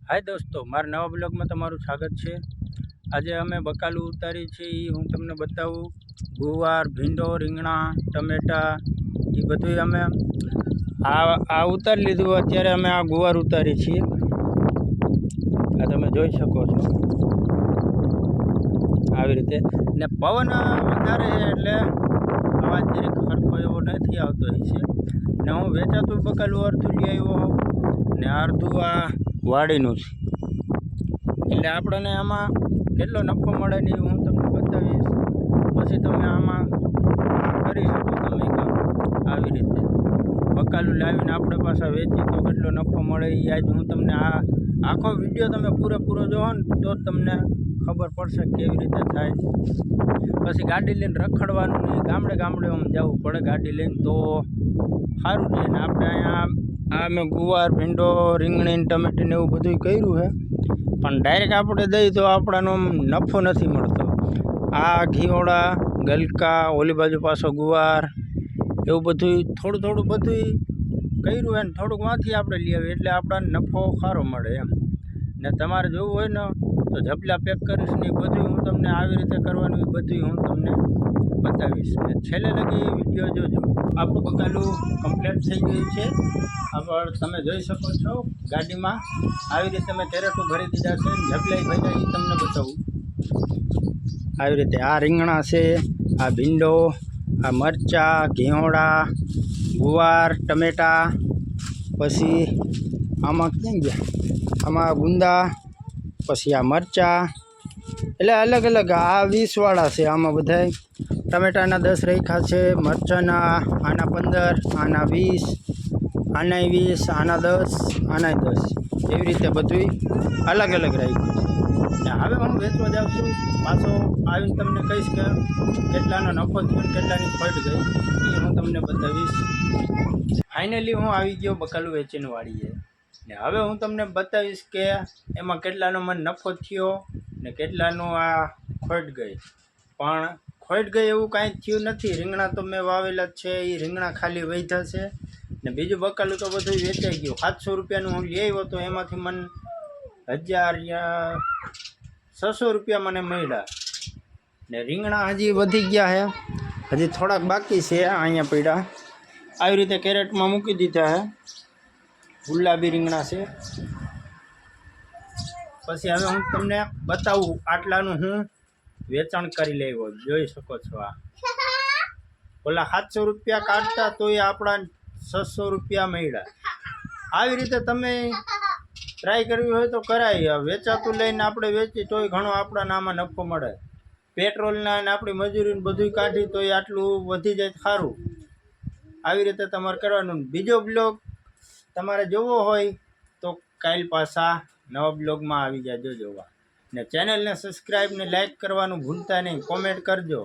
हाय दोस्तों, मारा नवा ब्लॉग में तमारू स्वागत है। आज अमे बकालू उतारी छे। हूँ तमने बताऊँ गुवार, भींडो, રીંગણા, टमेटा ये बधुं अमे आ उतारी लीधुं। अत्यारे अमे आ गुवार उतारी छीए। आ तमे जोई शको छो આવી રીતે ને પવન વધારે એટલે આવાજ જરીક સરખો એવો નથી આવતો છે ને હું વેચાતું બકાલું અડધું લઈ આવ્યો ને અડધું આ વાડીનું છે એટલે આપણને આમાં કેટલો નફો મળે ને હું તમને બતાવીશ। પછી તમે આમાં કરી શકો તમે કામ આવી રીતે બકાલું લાવીને આપણે પાછા વેચી તો કેટલો નફો મળે એ આજ હું તમને આ આખો વિડીયો તમે પૂરેપૂરો જોવો ને તો તમને ખબર પડશે કેવી રીતે થાય। પછી ગાડી લઈને રખડવાનું નહીં, ગામડે ગામડે આમ જવું પડે ગાડી લઈને તો સારું રહે ને। આપણે અહીંયા આ મેં ગુવાર, ભીંડો, રીંગણી, ટમેટી ને એવું બધું કર્યું છે પણ ડાયરેક્ટ આપણે દઈએ તો આપણને નફો નથી મળતો। આ ઘીવડા, ગલકા, ઓલી બાજુ પાછો ગુવાર એવું બધું થોડું થોડું બધું કર્યું હોય ને થોડુંક વાંથી આપણે લઈ આવીએ એટલે આપણને નફો સારો મળે એમ। ને તમારે જોવું હોય ને તો ઝપલા પેક કરીશ ને એ બધું હું તમને આવી રીતે કરવાનું એ બધું હું તમને બતાવીશ ને છેલ્લે લગી વિડીયો જોજો। આપણું બકાલું કમ્પ્લીટ થઈ ગયું છે। આપણે તમે જોઈ શકો છો ગાડીમાં આવી રીતે મેં કેરેટો ભરી દીધા છે, ઝપલાઈ ભર્યા એ તમને બતાવું। આવી રીતે આ રીંગણા છે, આ ભીંડો, આ મરચાં, ઘીવડા, ગુવાર, ટમેટા, પછી આમાં ક્યાં ગયા, આમાં ગુંદા, પછી આ મરચાં એટલે અલગ અલગ આ 20 વાળા છે। આમાં બધાય ટમેટાના 10 રાખ્યા છે, મરચાંના આના 15, આના 20, આના 20, આના 10, આના 10 એવી રીતે બધું અલગ અલગ રાખ્યું છે। ને હવે હું વેચવા જાઉં છું, પાછો આવીને તમને કહીશ કે કેટલાનો નફો થયો ને કેટલાની ખોટ ગઈ એ હું તમને બતાવીશ। ફાઇનલી હું આવી ગયો બકાલું વેચીને વાળીએ ને હવે હું તમને બતાવીશ કે એમાં કેટલાનો મને નફો થયો ને કેટલાનું આ ખોટ ગઈ। પણ ખોટ ગઈ એવું કાંઈ થયું નથી। રીંગણા તો મેં વાવેલા જ છે, એ રીંગણા ખાલી વધ્યા છે ને બીજું બકાલું તો બધું વેચાઈ ગયું। 700 રૂપિયાનું હું લઈ આવ્યો તો એમાંથી મને 600 રૂપિયા મને મળ્યા ને રીંગણા હજી વધી ગયા છે, હજી થોડાક બાકી છે અહીંયા પડ્યા। આવી રીતે કેરેટમાં મૂકી દીધા છે, ગુલાબી રીંગણા છે। પછી હવે હું તમને બતાવું આટલાનું હું વેચાણ કરી લેવો, જોઈ શકો છો। આ ઓલા 700 રૂપિયા કાઢતા તો એ આપણા 600 રૂપિયા મળ્યા। આવી રીતે તમે ટ્રાય કરવી હોય તો કરાય। વેચાતું લઈને આપણે વેચી તોય ઘણો આપણા નામાં નફો મળે। પેટ્રોલના અને આપણી મજૂરીને બધું કાઢી તો એ આટલું વધી જાય સારું। આવી રીતે તમારે કરવાનું। બીજો બ્લોગ તમારે જોવો હોય તો કાલ પાછા નવા બ્લોગમાં આવી જાજો જોવા ને ચેનલને સબસ્ક્રાઈબ ને લાઈક કરવાનું ભૂલતા નહીં, કોમેન્ટ કરજો।